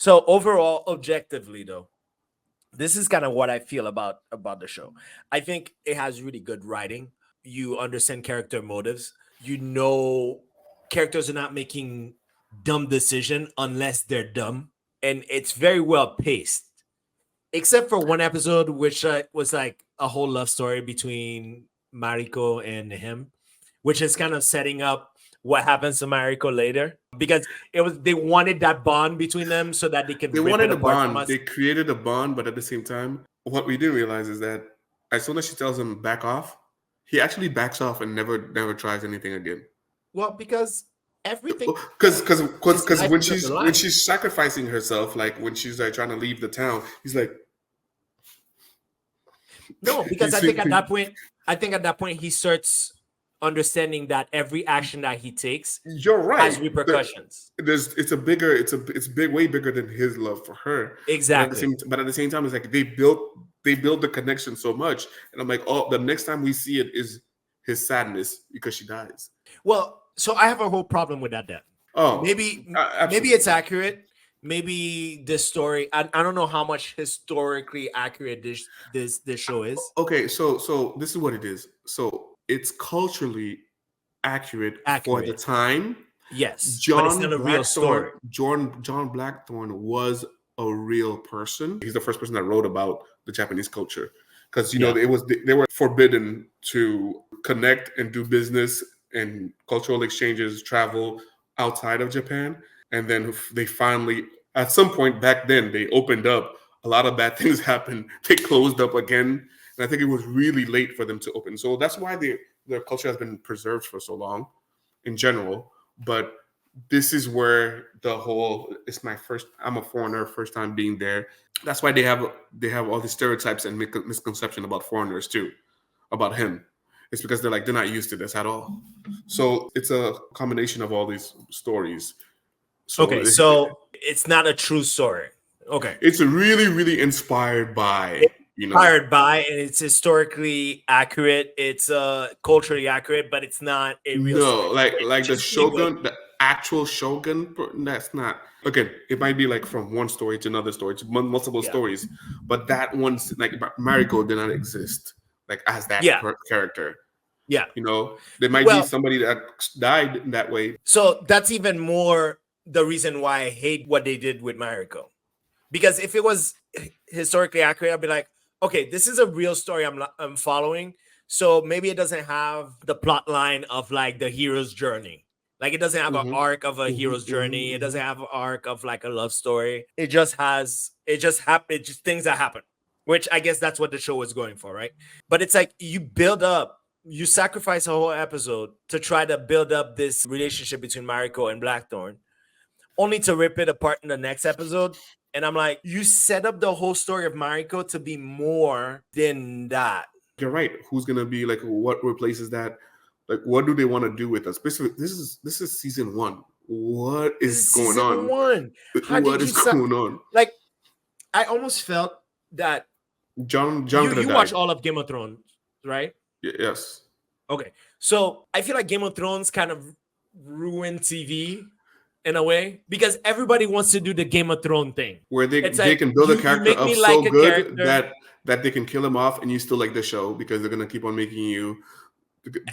So overall, objectively though, this is kind of what I feel about the show. I think it has really good writing. You understand character motives. You know characters are not making dumb decision unless they're dumb, and it's very well paced. Except for one episode, which was like a whole love story between Mariko and him, which is kind of setting up what happens to Mariko later because it was they wanted that bond between them so that they They can rip it wanted a apart from bond. us. They created a bond, but at the same time, what we didn't realize is that as soon as she tells him back off, he actually backs off and never tries anything again. Well, because everything Because his because life when is on the when line. she's sacrificing herself, like when she's like trying to leave the town, he's like No, because he's I think at that point he starts understanding that every action that he takes you're has right. repercussions. It's big, way bigger than his love for her. Exactly. But at the same time, it's like they built the connection so much, and I'm like, oh, the next time we see it is his sadness because she dies. Well, so I have a whole problem with that then. Oh, Maybe it's accurate. Maybe this story. I don't know how much historically accurate this show is. okay. So this is what it is. So it's culturally accurate for the Accurate, time. yes, but it's not a real story. John Blackthorne was a real person. He's the first person that wrote about the Japanese culture because Yeah. they were forbidden to connect and do business and cultural exchanges, travel outside of Japan. And then they finally, at some point back then, they opened up. A lot of bad things happened. They closed up again, and I think it was really late for them to open. So that's why their culture has been preserved for so long, in general. But this is where the whole it's my first. I'm a foreigner, first time being there. That's why they have all these stereotypes and misconception about foreigners too, about him. It's because they're not used to this at all. So it's a combination of all these stories. So Okay, so it's not a true story. Okay. it's really, really inspired by, Inspired by, and it's historically accurate. It's culturally accurate, but it's not a real no, story. like Which the is really good. Shogun, the actual Shogun. That's not again. It might be like from one story to another story to multiple Yeah. stories, but that one's like Mariko did not exist like as that Yeah. character. Yeah. There might be Well, somebody that died in that way. so that's even more the reason why I hate what they did with Mariko. Because if it was historically accurate, I'd be like, okay, this is a real story I'm following. So maybe it doesn't have the plot line of like the hero's journey. Like it doesn't have an arc of a hero's journey. It doesn't have an arc of like a love story. It just just things that happen, which I guess that's what the show was going for, right? But it's like you sacrifice a whole episode to try to build up this relationship between Mariko and Blackthorn, only to rip it apart in the next episode. And I'm like, you set up the whole story of Mariko to be more than that. You're right. Who's gonna be like what replaces that? Like what do they want to do with us? Basically, this is season one. What is going Season on? one. How What did is you going on? like? I almost felt that John could have you died. watch all of Game of Thrones, right? Yes. Okay, so I feel like Game of Thrones kind of ruined TV in a way because everybody wants to do the Game of Thrones thing, where they like, can build a you character make up me so like a good character. that they can kill him off and you still like the show because they're gonna keep on making you.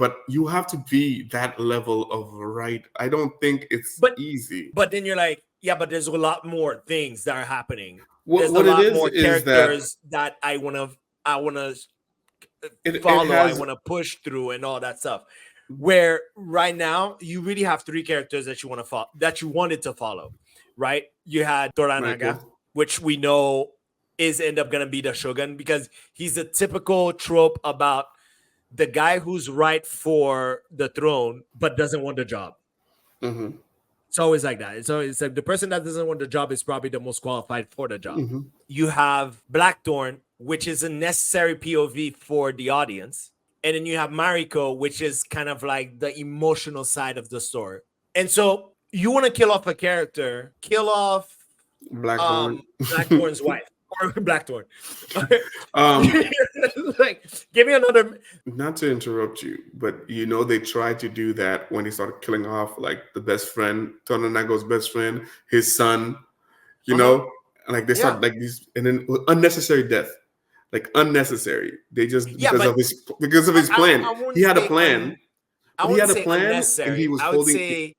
But you have to be that level of right. I don't think it's easy. But then you're like, yeah, but there's a lot more things that are happening. There's a What it lot more is that characters that I wanna follow, I want to push through and all that stuff. Where right now you really have three characters that you want to follow, that you wanted to follow, right? You had Toranaga, which we know is end up gonna be the Shogun because he's a typical trope about the guy who's right for the throne but doesn't want the job. Mm-hmm. It's always like that. It's like the person that doesn't want the job is probably the most qualified for the job. Mm-hmm. You have Blackthorn, which is a necessary POV for the audience. And then you have Mariko, which is kind of like the emotional side of the story. And so you want to kill off a character, kill off Blackthorn's wife or Blackthorn. Like, give me another. Not to interrupt you, but they tried to do that when they started killing off like the best friend, Toranago's best friend, his son. you Uh-huh. know, and like they Yeah. start like these, and then unnecessary death, like unnecessary. They just Yeah, but because of his plan. I He wouldn't had a say plan, I but he wouldn't had a say plan, and he unnecessary. was I would holding. say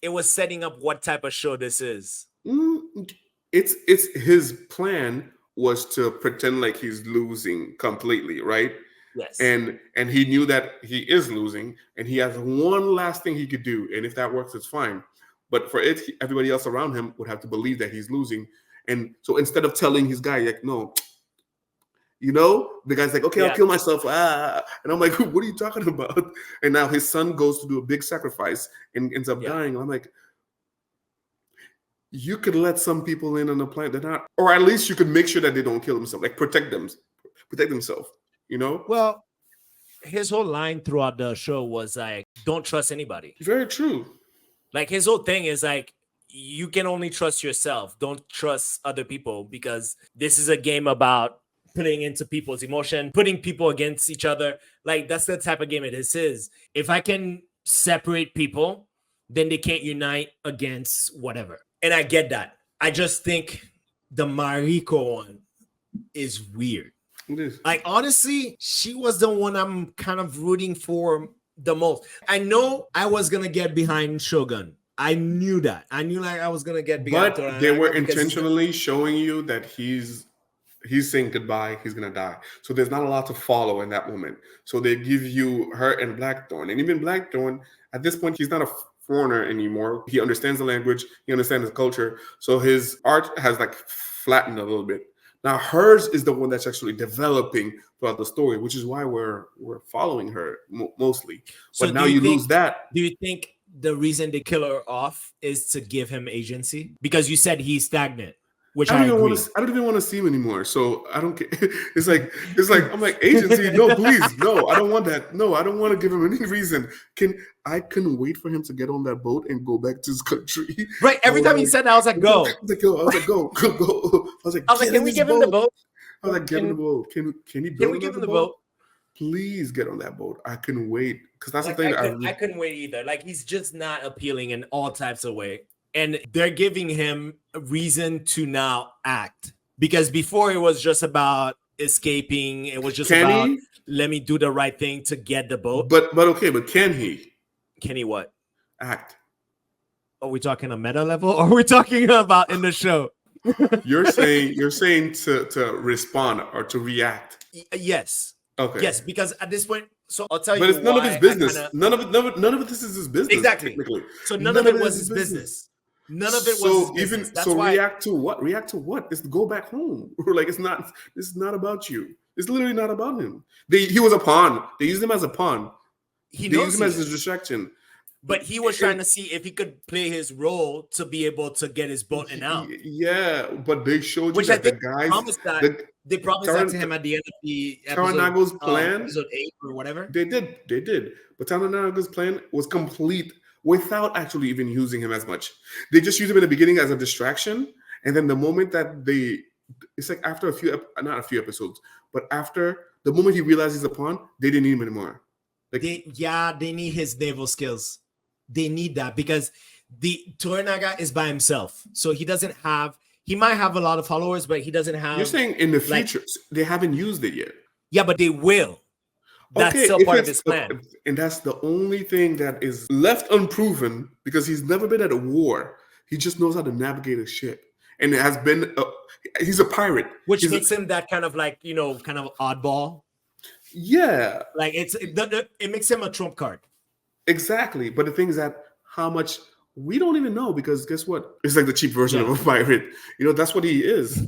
it was setting up what type of show this is. Mm, it's his plan was to pretend like he's losing completely, right? Yes. And he knew that he is losing, and he has one last thing he could do, and if that works, it's fine. But for it, everybody else around him would have to believe that he's losing, and so instead of telling his guy like, no, the guy's like, okay, I'll Yeah. kill myself, and I'm like, what are you talking about? And now his son goes to do a big sacrifice and ends up Yeah. dying. And I'm like, you could let some people in on the planet, they're not, or at least you could make sure that they don't kill themselves, like protect themselves, Well, his whole line throughout the show was like, don't trust anybody. Very true. Like his whole thing is like, you can only trust yourself. Don't trust other people because this is a game about putting into people's emotion, putting people against each other. Like that's the type of game it is. If I can separate people, then they can't unite against whatever. And I get that. I just think the Mariko one is weird. It is. Like honestly, she was the one I'm kind of rooting for the most. I know I was gonna get behind Shogun. I knew that. I knew like I was gonna get behind. But they were intentionally showing you that he's saying goodbye. He's gonna die. So there's not a lot to follow in that moment. So they give you her and Blackthorn, and even Blackthorn at this point he's not a foreigner anymore. He understands the language. He understands the culture. So his art has like flattened a little bit. Now hers is the one that's actually developing throughout the story, which is why we're following her mostly. So but now you lose that. Do you think the reason they kill her off is to give him agency? Because you said he's stagnant, which I agree. I don't even want to see him anymore. So I don't care. It's like I'm like, agency. No, please, no. I don't want that. No, I don't want to give him any reason. I couldn't wait for him to get on that boat and go back to his country. Right. Every time he said that, I was like, go. I was like, go. I was like, can we give him the boat? I was like, get on the boat. Can he Can we give him the boat? Please get on that boat. I couldn't wait because that's Like, the thing. I couldn't wait either. Like he's just not appealing in all types of way, and they're giving him a reason to now act. Because before it was just about escaping. It was just about let me do the right thing to get the boat. But can he? Can he what? Act. Are we talking a meta level, or are we talking about in the show? You're saying to respond or to react. Yes. Okay. Yes, because at this point, so I'll tell you. But it's none of his business. None of it. This is his business. Exactly. Technically. So none of it was his business. None of it was his business. That's why. React to what? React to what? It's to go back home. Like it's not. This is not about you. It's literally not about him. He was a pawn. They used him as a pawn. They used him as a distraction. But he was trying to see if he could play his role to be able to get his boat and out. Yeah, but they showed you which that I think the guys they promised that to him at the end of the episode. Taranaga's plan, episode 8 or whatever. They did. But Taranaga's plan was complete without actually even using him as much. They just used him in the beginning as a distraction, and then the moment that it's like after not a few episodes, but after the moment he realized he's a pawn, they didn't need him anymore. Like, they need his naval skills. They need that because the Toranaga is by himself, so he doesn't have. He might have a lot of followers, but he doesn't have. You're saying in the future they haven't used it yet. Yeah, but they will. That's still part of his plan. And that's the only thing that is left unproven because he's never been at a war. He just knows how to navigate a ship. And it has been, he's a pirate. Which makes him that kind of kind of oddball. Yeah. Like it makes him a trump card. Exactly. But the thing is that how much we don't even know because guess what? It's like the cheap version of a pirate. That's what he is.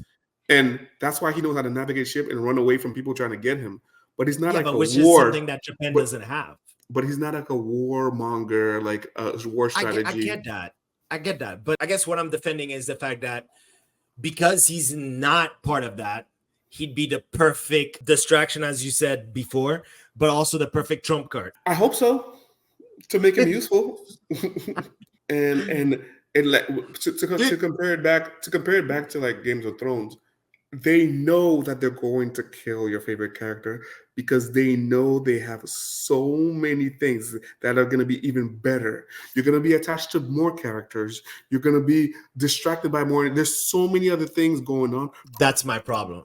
And that's why he knows how to navigate ship and run away from people trying to get him. But he's not like a which war. Is something that Japan doesn't have. But he's not like a warmonger, like a war strategy. I get that. But I guess what I'm defending is the fact that because he's not part of that, he'd be the perfect distraction, as you said before, but also the perfect trump card. I hope so, to make him useful. and to compare it back to like Games of Thrones, they know that they're going to kill your favorite character because they know they have so many things that are going to be even better. You're going to be attached to more characters. You're going to be distracted by more. There's so many other things going on. That's my problem.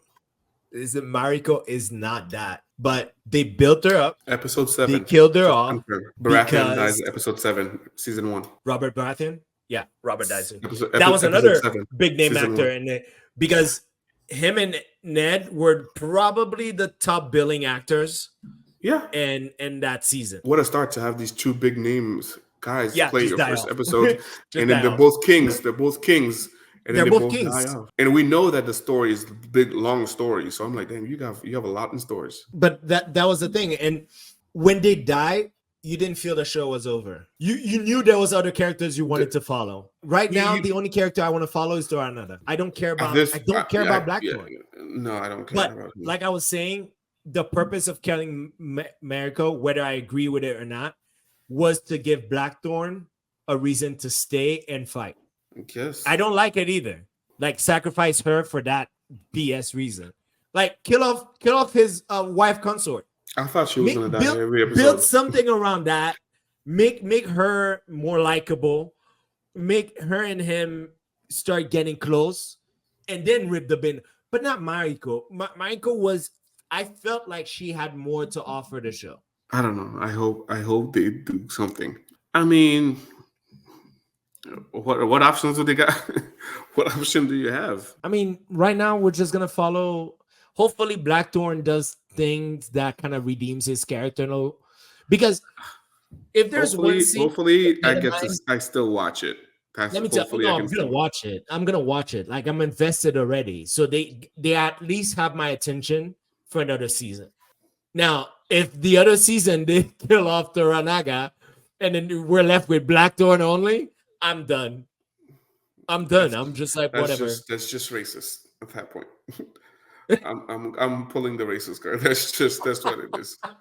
Is that Mariko is not that, but they built her up. Episode They 7. killed her Just off confirm. Baratheon dies because episode 7, season 1. Robert Baratheon. Yeah, Robert Dyson. Episode, That was episode another 7, big name season actor 1. in it because him and Ned were probably the top billing actors. Yeah, in that season. What a start to have these two big names guys Yeah, play just your die first off. episode, Just and then die they're off. both kings. They're both kings, and They're then they both both kings. die off. And we know that the story is a big, long story. So I'm like, damn, you have a lot in stories. But that was the thing. And when they died, you didn't feel the show was over. You knew there was other characters you wanted to follow. Right now, the only character I want to follow is Doranada. I don't care about. I don't care about Blackthorn. No, I don't care. But about him. like I was saying, the purpose of killing Mariko, whether I agree with it or not, was to give Blackthorn a reason to stay and fight. Yes. I don't like it either. Like sacrifice her for that BS reason. Like kill off his wife consort. I thought she was gonna die every episode. Build something around that. Make her more likable. Make her and him start getting close, and then rip the bin. But not Mariko. Mariko was. I felt like she had more to offer the show. I don't know. I hope they do something. I mean, what options do they got? What option do you have? I mean, right now we're just gonna follow. Hopefully, Blackthorn does things that kind of redeems his character. Because if there's one scene, hopefully I still watch it. Let me tell you, I'm gonna watch it. I'm gonna watch it. Like I'm invested already. So they at least have my attention for another season. Now, if the other season they kill off Toranaga and then we're left with Blackthorn only, I'm done. I'm just like, whatever. That's just racist at that point. I'm pulling the racist card. That's what it is.